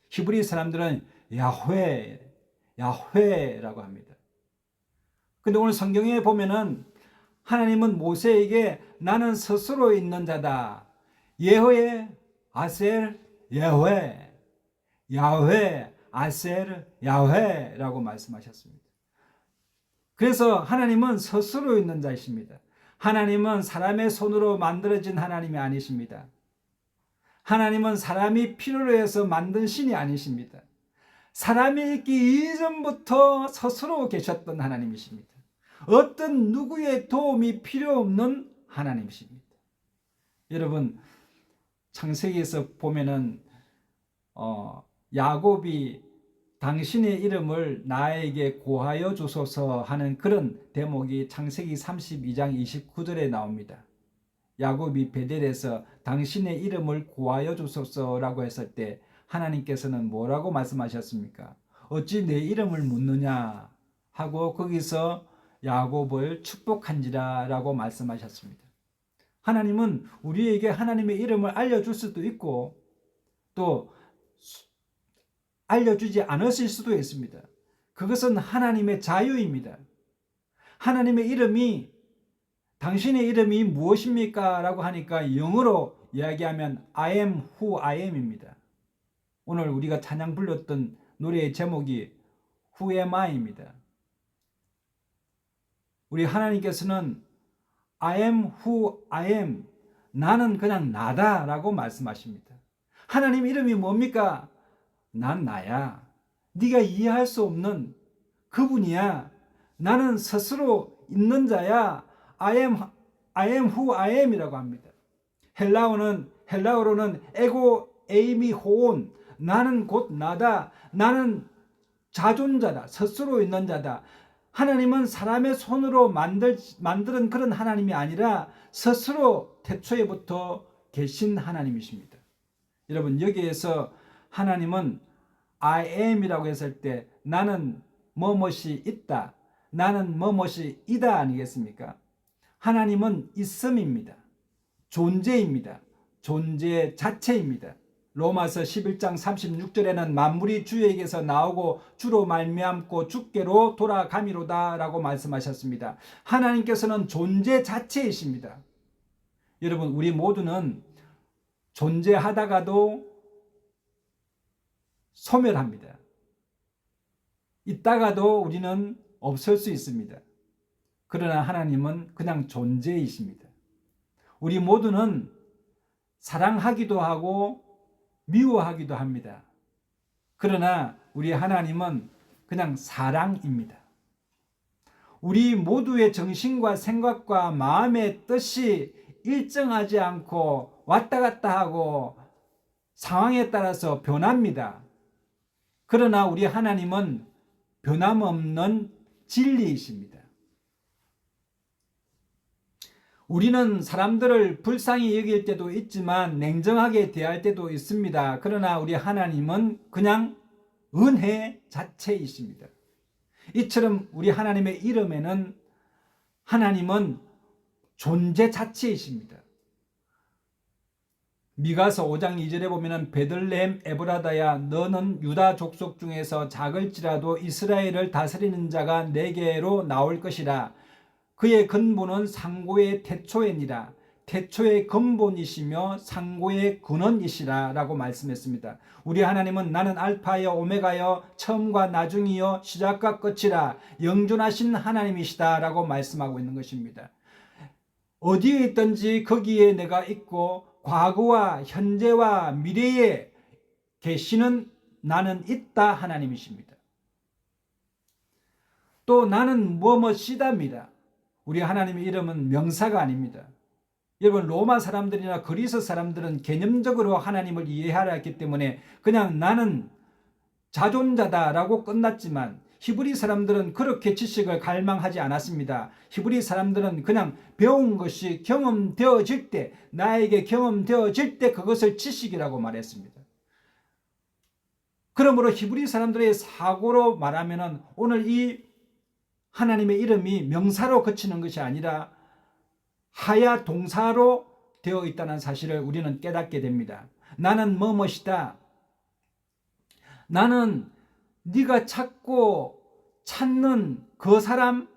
히브리 사람들은 야훼라고 합니다. 근데 오늘 성경에 보면은 하나님은 모세에게 나는 스스로 있는 자다. 예훼, 아셀, 야훼, 아셀, 야훼라고 말씀하셨습니다. 그래서 하나님은 스스로 있는 자이십니다. 하나님은 사람의 손으로 만들어진 하나님이 아니십니다. 하나님은 사람이 필요로 해서 만든 신이 아니십니다. 사람이 있기 이전부터 스스로 계셨던 하나님이십니다. 어떤 누구의 도움이 필요 없는 하나님이십니다. 여러분 창세기에서 보면은 야곱이 당신의 이름을 나에게 고하여 주소서 하는 그런 대목이 창세기 32장 29절에 나옵니다. 야곱이 베델에서 당신의 이름을 고하여 주소서라고 했을 때 하나님께서는 뭐라고 말씀하셨습니까? 어찌 내 이름을 묻느냐 하고 거기서 야곱을 축복한지라 라고 말씀하셨습니다. 하나님은 우리에게 하나님의 이름을 알려줄 수도 있고 또 알려주지 않으실 수도 있습니다. 그것은 하나님의 자유입니다. 하나님의 이름이 당신의 이름이 무엇입니까? 라고 하니까 영어로 이야기하면 I am who I am입니다. 오늘 우리가 찬양 불렀던 노래의 제목이 Who am I입니다. 우리 하나님께서는 I am who I am, 나는 그냥 나다 라고 말씀하십니다. 하나님 이름이 뭡니까? 난 나야. 네가 이해할 수 없는 그분이야. 나는 스스로 있는 자야. I am who I am이라고 합니다. 헬라어로는 에고 에이미 호온, 나는 곧 나다. 나는 자존자다. 스스로 있는 자다. 하나님은 사람의 손으로 만드는 그런 하나님이 아니라 스스로 태초에부터 계신 하나님이십니다. 여러분 여기에서 하나님은 I am이라고 했을 때 나는 뭐뭇이 있다. 나는 뭐뭇이 이다 아니겠습니까? 하나님은 있음입니다. 존재입니다. 존재 자체입니다. 로마서 11장 36절에는 만물이 주에게서 나오고 주로 말미암고 주께로 돌아가미로다 라고 말씀하셨습니다. 하나님께서는 존재 자체이십니다. 여러분 우리 모두는 존재하다가도 소멸합니다. 있다가도 우리는 없을 수 있습니다. 그러나 하나님은 그냥 존재이십니다. 우리 모두는 사랑하기도 하고 미워하기도 합니다. 그러나 우리 하나님은 그냥 사랑입니다. 우리 모두의 정신과 생각과 마음의 뜻이 일정하지 않고 왔다 갔다 하고 상황에 따라서 변합니다. 그러나 우리 하나님은 변함없는 진리이십니다. 우리는 사람들을 불쌍히 여길 때도 있지만 냉정하게 대할 때도 있습니다. 그러나 우리 하나님은 그냥 은혜 자체이십니다. 이처럼 우리 하나님의 이름에는 하나님은 존재 자체이십니다. 미가서 5장 2절에 보면 베들레헴 에브라다야 너는 유다 족속 중에서 작을지라도 이스라엘을 다스리는 자가 내게로 나올 것이라. 그의 근본은 상고의 태초에니라. 태초의 근본이시며 상고의 근원이시라 라고 말씀했습니다. 우리 하나님은 나는 알파여 오메가여 처음과 나중이여 시작과 끝이라 영존하신 하나님이시다 라고 말씀하고 있는 것입니다. 어디에 있든지 거기에 내가 있고 과거와 현재와 미래에 계시는 나는 있다 하나님이십니다. 또 나는 뭐뭐시다입니다. 우리 하나님의 이름은 명사가 아닙니다. 여러분, 로마 사람들이나 그리스 사람들은 개념적으로 하나님을 이해하려 했기 때문에 그냥 나는 자존자다라고 끝났지만 히브리 사람들은 그렇게 지식을 갈망하지 않았습니다. 히브리 사람들은 그냥 배운 것이 경험되어질 때, 나에게 경험되어질 때 그것을 지식이라고 말했습니다. 그러므로 히브리 사람들의 사고로 말하면 오늘 이 하나님의 이름이 명사로 그치는 것이 아니라 하야 동사로 되어 있다는 사실을 우리는 깨닫게 됩니다. 나는 뭐뭐시다. 나는 네가 찾고 찾는 그 사람,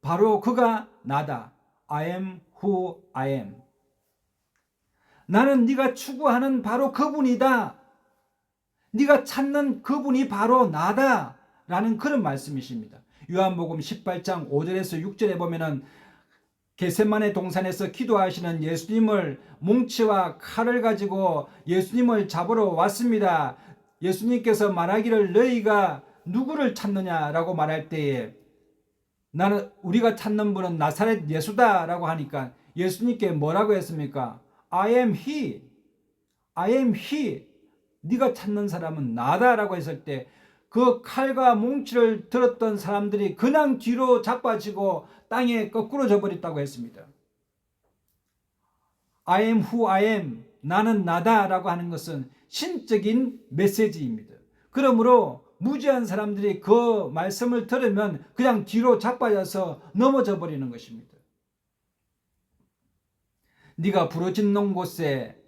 바로 그가 나다. I am who I am. 나는 네가 추구하는 바로 그분이다. 네가 찾는 그분이 바로 나다. 라는 그런 말씀이십니다. 요한복음 18장 5절에서 6절에 보면은 겟세마네 동산에서 기도하시는 예수님을 몽치와 칼을 가지고 예수님을 잡으러 왔습니다. 예수님께서 말하기를 너희가 누구를 찾느냐라고 말할 때에 나는 우리가 찾는 분은 나사렛 예수다라고 하니까 예수님께 뭐라고 했습니까? I am he. I am he. 네가 찾는 사람은 나다라고 했을 때 그 칼과 몽치를 들었던 사람들이 그냥 뒤로 자빠지고 땅에 거꾸로 져버렸다고 했습니다. I am who I am. 나는 나다라고 하는 것은 신적인 메시지입니다. 그러므로 무지한 사람들이 그 말씀을 들으면 그냥 뒤로 자빠져서 넘어져 버리는 것입니다. 네가 부르짖는 곳에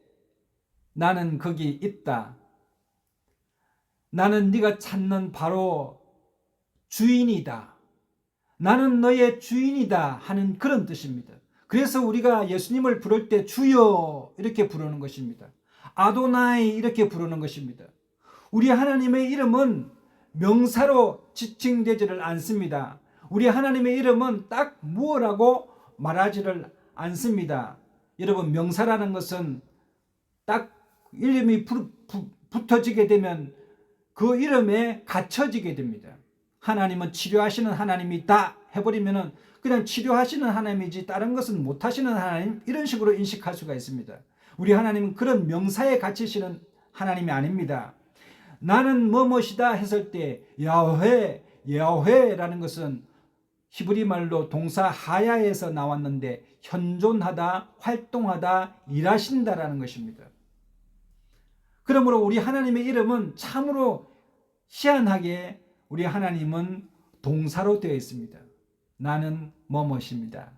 나는 거기 있다. 나는 네가 찾는 바로 주인이다. 나는 너의 주인이다 하는 그런 뜻입니다. 그래서 우리가 예수님을 부를 때 주여 이렇게 부르는 것입니다. 아도나이 이렇게 부르는 것입니다. 우리 하나님의 이름은 명사로 지칭되지를 않습니다. 우리 하나님의 이름은 딱 뭐라고 말하지를 않습니다. 여러분, 명사라는 것은 딱 이름이 붙어지게 되면 그 이름에 갇혀지게 됩니다. 하나님은 치료하시는 하나님이다 해버리면 그냥 치료하시는 하나님이지 다른 것은 못하시는 하나님, 이런 식으로 인식할 수가 있습니다. 우리 하나님은 그런 명사에 갇히시는 하나님이 아닙니다. 나는 뭐뭐시다 했을 때 야훼라는 것은 히브리 말로 동사 하야에서 나왔는데 현존하다, 활동하다, 일하신다라는 것입니다. 그러므로 우리 하나님의 이름은 참으로 희한하게 우리 하나님은 동사로 되어 있습니다. 나는 뭐뭐십니다.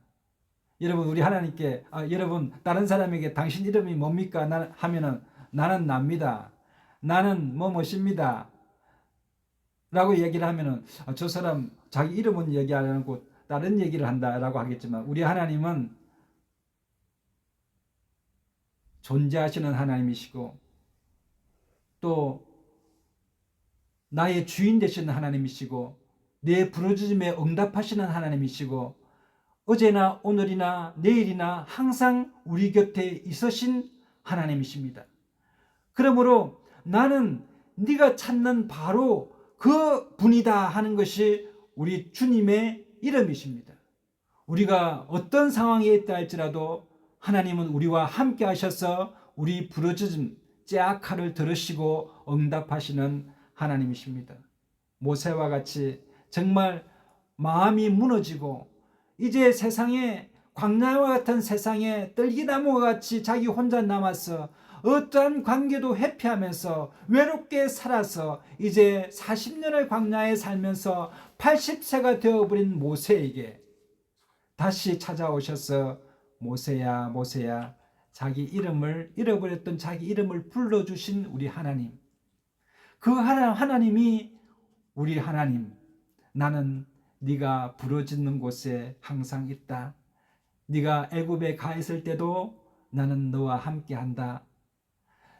여러분, 우리 하나님께 여러분 다른 사람에게 당신 이름이 뭡니까? 하면은 나는 납니다. 나는 뭐뭐십니다. 라고 얘기를 하면은 저 사람 자기 이름은 얘기 안 하고 다른 얘기를 한다라고 하겠지만 우리 하나님은 존재하시는 하나님이시고 또 나의 주인 되시는 하나님이시고 내 부르짖음에 응답하시는 하나님이시고 어제나 오늘이나 내일이나 항상 우리 곁에 있으신 하나님이십니다. 그러므로 나는 네가 찾는 바로 그 분이다 하는 것이 우리 주님의 이름이십니다. 우리가 어떤 상황에 있다 할지라도 하나님은 우리와 함께 하셔서 우리 부르짖음 째악하를 들으시고 응답하시는 하나님이십니다. 모세와 같이 정말 마음이 무너지고 이제 세상에 광야와 같은 세상에 떨기나무와 같이 자기 혼자 남아서 어떠한 관계도 회피하면서 외롭게 살아서 이제 40년을 광야에 살면서 80세가 되어버린 모세에게 다시 찾아오셔서 모세야 모세야 자기 이름을 잃어버렸던 자기 이름을 불러주신 우리 하나님, 그 하나님이 우리 하나님, 나는 네가 부르짖는 곳에 항상 있다. 네가 애굽에 가 있을 때도 나는 너와 함께한다.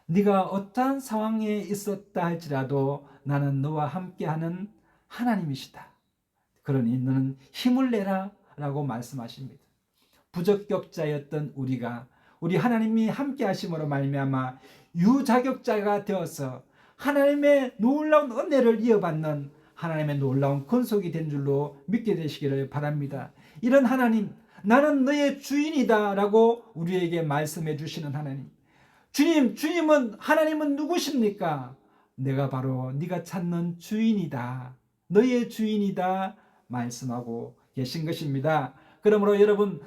네가 어떠한 상황에 있었다 할지라도 나는 너와 함께하는 하나님이시다. 그러니 너는 힘을 내라 라고 말씀하십니다. 부적격자였던 우리 하나님이 함께 하심으로 말미암아 유자격자가 되어서 하나님의 놀라운 은혜를 이어받는 하나님의 놀라운 권속이 된 줄로 믿게 되시기를 바랍니다. 이런 하나님, 나는 너의 주인이다 라고 우리에게 말씀해 주시는 하나님. 주님은 하나님은 누구십니까? 내가 바로 네가 찾는 주인이다, 너의 주인이다 말씀하고 계신 것입니다. 그러므로 여러분,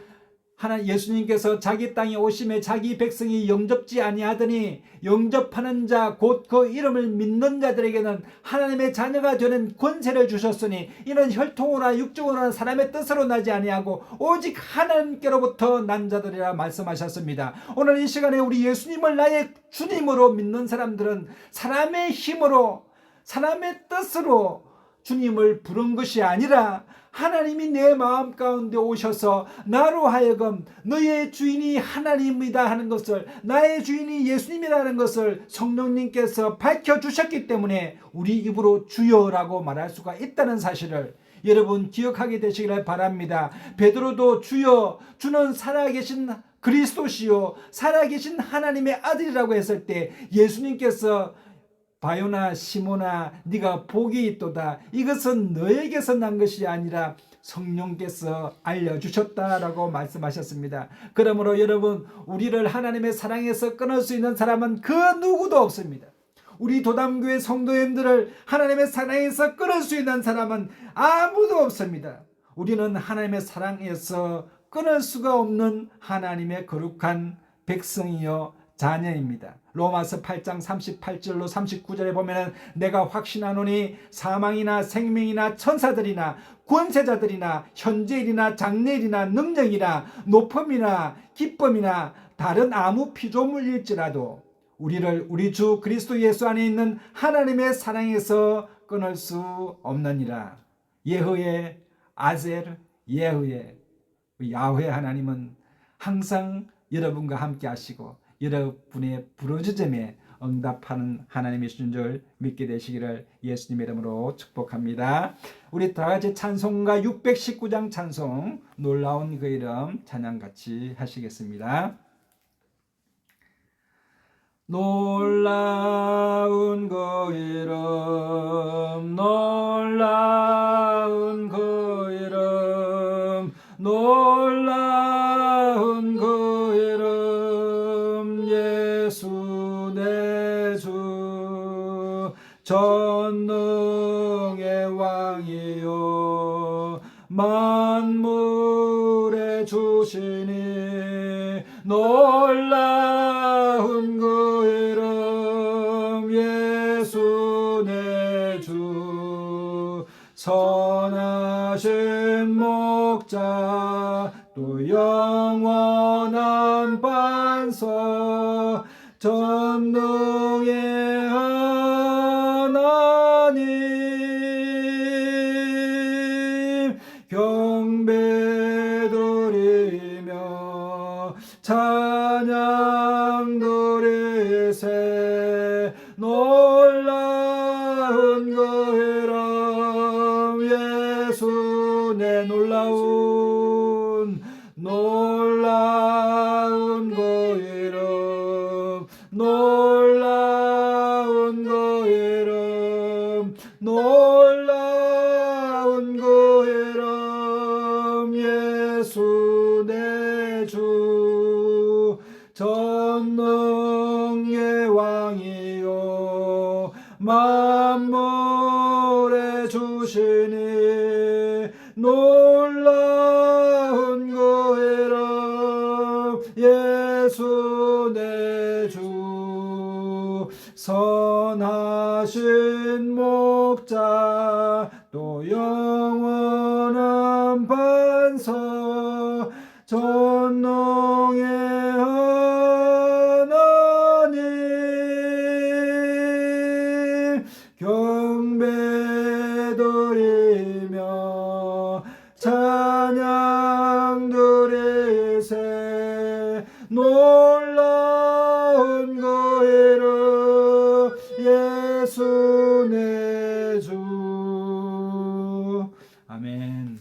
예수님께서 자기 땅에 오심에 자기 백성이 영접지 아니하더니 영접하는 자 곧 그 이름을 믿는 자들에게는 하나님의 자녀가 되는 권세를 주셨으니 이는 혈통으로나 육적으로나 사람의 뜻으로 나지 아니하고 오직 하나님께로부터 난 자들이라 말씀하셨습니다. 오늘 이 시간에 우리 예수님을 나의 주님으로 믿는 사람들은 사람의 힘으로 사람의 뜻으로 주님을 부른 것이 아니라 하나님이 내 마음 가운데 오셔서 나로 하여금 너의 주인이 하나님이다 하는 것을, 나의 주인이 예수님이라는 것을 성령님께서 밝혀주셨기 때문에 우리 입으로 주여라고 말할 수가 있다는 사실을 여러분 기억하게 되시기를 바랍니다. 베드로도 주여, 주는 살아계신 그리스도시요 살아계신 하나님의 아들이라고 했을 때 예수님께서 바요나 시모나 네가 복이 있도다, 이것은 너에게서 난 것이 아니라 성령께서 알려주셨다라고 말씀하셨습니다. 그러므로 여러분, 우리를 하나님의 사랑에서 끊을 수 있는 사람은 그 누구도 없습니다. 우리 도담교회 성도님들을 하나님의 사랑에서 끊을 수 있는 사람은 아무도 없습니다. 우리는 하나님의 사랑에서 끊을 수가 없는 하나님의 거룩한 백성이요 자녀입니다. 로마서 8장 38절로 39절에 보면은 내가 확신하노니 사망이나 생명이나 천사들이나 권세자들이나 현재일이나 장래일이나 능력이나 높음이나 기쁨이나 다른 아무 피조물일지라도 우리를 우리 주 그리스도 예수 안에 있는 하나님의 사랑에서 끊을 수 없느니라. 예후의 아셀, 예후의 야훼 하나님은 항상 여러분과 함께 하시고 여러분의 부르짖음에 응답하는 하나님이신 줄 믿게 되시기를 예수님의 이름으로 축복합니다. 우리 다같이 찬송가 619장 찬송 놀라운 그 이름 찬양 같이 하시겠습니다. 놀라운 그 이름, 놀라운 그 이름, 놀라운 그 이름, 예수 내 주, 전능의 왕이요 만물의 주시니 놀라운 그 이름, 예수 내 주, 선하신 목자 또 영원한 반석, 전능의 하나님 경배드리며 찬양 드리세. 놀라운 그 이름, 예수 내 놀라운 그 이름, 놀라운 그 이름, 놀라운 그 이름, 예수 내 주, 전능의 왕이요 만물의 주시니 놀라운 그 이름, 예수 내 주, 선하신 목자 또 영원한 반석, 전능의 하나님 경배드리며 찬양 드리세. 놀라운 그 이름, 예수 내 주. 아멘.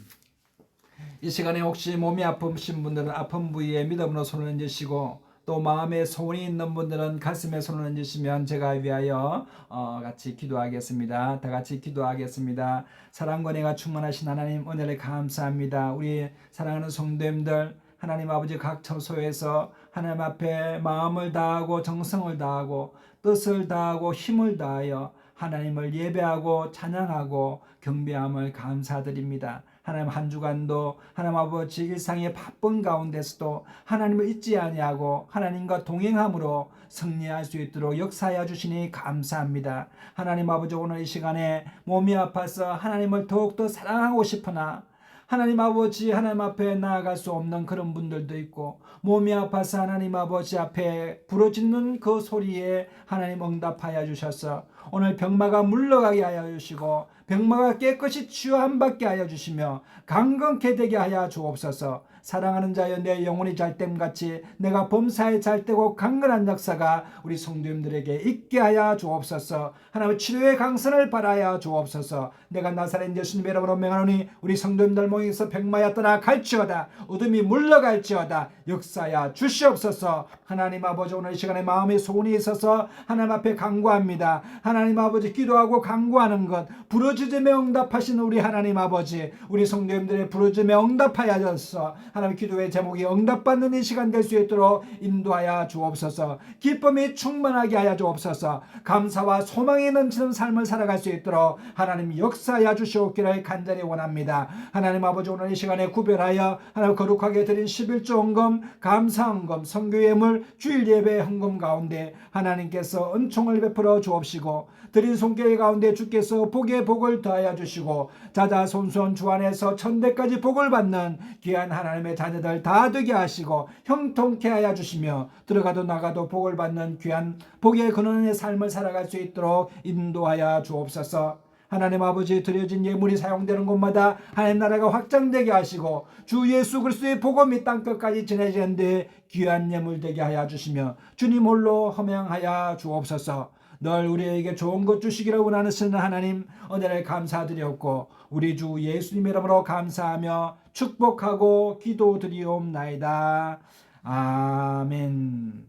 이 시간에 혹시 몸이 아프신 분들은 아픈 부위에 믿음으로 손을 얹으시고, 또 마음에 소원이 있는 분들은 가슴에 손을 얹으시면 제가 위하여 같이 기도하겠습니다. 다 같이 기도하겠습니다. 사랑과 은혜가 충만하신 하나님, 은혜를 감사합니다. 우리 사랑하는 성도님들, 하나님 아버지 각 처소에서 하나님 앞에 마음을 다하고 정성을 다하고 뜻을 다하고 힘을 다하여 하나님을 예배하고 찬양하고 경배함을 감사드립니다. 하나님 한 주간도 하나님 아버지 일상의 바쁜 가운데서도 하나님을 잊지 아니하고 하나님과 동행함으로 승리할 수 있도록 역사하여 주시니 감사합니다. 하나님 아버지, 오늘 이 시간에 몸이 아파서 하나님을 더욱더 사랑하고 싶으나 하나님 아버지 하나님 앞에 나아갈 수 없는 그런 분들도 있고, 몸이 아파서 하나님 아버지 앞에 부르짖는 그 소리에 하나님 응답하여 주셔서 오늘 병마가 물러가게 하여 주시고 병마가 깨끗이 치유함받게 하여 주시며 강건케 되게 하여 주옵소서. 사랑하는 자여, 내 영혼이 잘됨같이 내가 범사에 잘되고 강건한 역사가 우리 성도님들에게 있게 하여 주옵소서. 하나님 치료의 강선을 바라여 주옵소서. 내가 나사렛 예수님의 이름으로 명하노니 우리 성도님들 모여서 병마야 떠나 갈지어다, 어둠이 물러갈지어다 역사하여 주시옵소서. 하나님 아버지, 오늘 이 시간에 마음의 소원이 있어서 하나님 앞에 간구합니다. 하나님 아버지, 기도하고 간구하는 것 부르짖음에 응답하신 우리 하나님 아버지, 우리 성도님들의 부르짖음에 응답하여 주셔서 하나님 기도의 제목이 응답받는 이 시간 될 수 있도록 인도하여 주옵소서. 기쁨이 충만하게 하여 주옵소서. 감사와 소망이 넘치는 삶을 살아갈 수 있도록 하나님 역사하여 주시옵기를 간절히 원합니다. 하나님 아버지, 오늘 이 시간에 구별하여 하나님 거룩하게 드린 11조 헌금, 감사 헌금, 선교 예물, 주일 예배 헌금 가운데 하나님께서 은총을 베풀어 주옵시고, 드린 손길 가운데 주께서 복의 복을 더하여 주시고 자자손손 주 안에서 천대까지 복을 받는 귀한 하나님의 자녀들 다 되게 하시고 형통케 하여 주시며 들어가도 나가도 복을 받는 귀한 복의 근원의 삶을 살아갈 수 있도록 인도하여 주옵소서. 하나님 아버지, 드려진 예물이 사용되는 곳마다 하나님 나라가 확장되게 하시고 주 예수 그리스도의 복음이 땅끝까지 전해지는데 귀한 예물 되게 하여 주시며 주님 홀로 허명하여 주옵소서. 늘 우리에게 좋은 것 주시기를 원하시는 하나님, 은혜를 감사드렸고 우리 주 예수님의 이름으로 감사하며 축복하고 기도드리옵나이다. 아멘.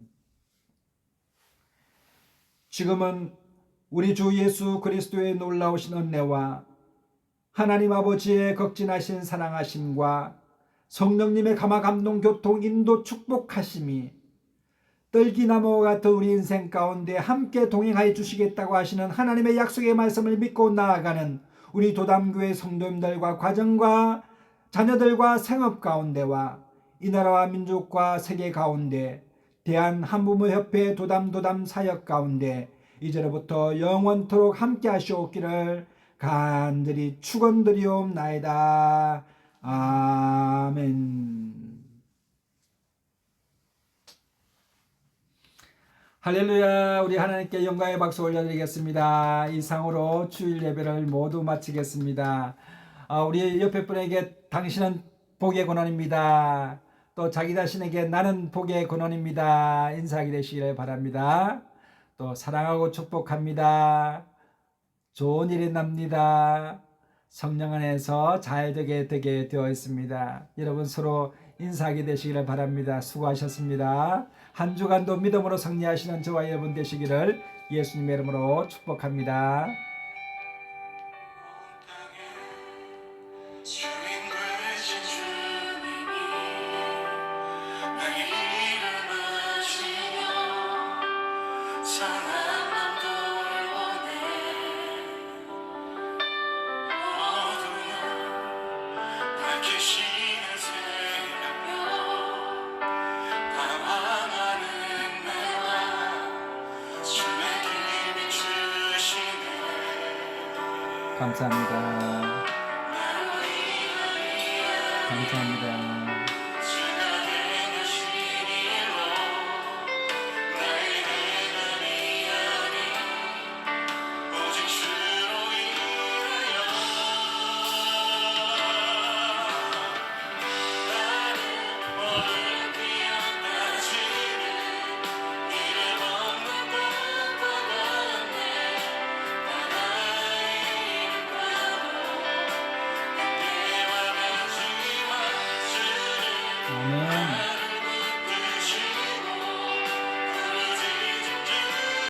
지금은 우리 주 예수 그리스도의 놀라우신 은혜와 하나님 아버지의 극진하신 사랑하심과 성령님의 감화 감동 교통 인도 축복하심이 떨기나무와 같은 우리 인생 가운데 함께 동행하여 주시겠다고 하시는 하나님의 약속의 말씀을 믿고 나아가는 우리 도담교회 성도님들과 가정과 자녀들과 생업 가운데와 이 나라와 민족과 세계 가운데 대한한부모협회 도담 사역 가운데 이제로부터 영원토록 함께 하시옵기를 간절히 축원드리옵나이다. 아멘. 할렐루야. 우리 하나님께 영광의 박수 올려드리겠습니다. 이상으로 주일 예배를 모두 마치겠습니다. 우리 옆에 분에게 당신은 복의 근원입니다. 또 자기 자신에게 나는 복의 근원입니다. 인사하게 되시기를 바랍니다. 또 사랑하고 축복합니다. 좋은 일이 납니다. 성령 안에서 잘 되게 되어 있습니다. 여러분 서로 인사하게 되시기를 바랍니다. 수고하셨습니다. 한 주간도 믿음으로 승리하시는 저와 여러분 되시기를 예수님의 이름으로 축복합니다. 감사합니다. 감사합니다. 아멘.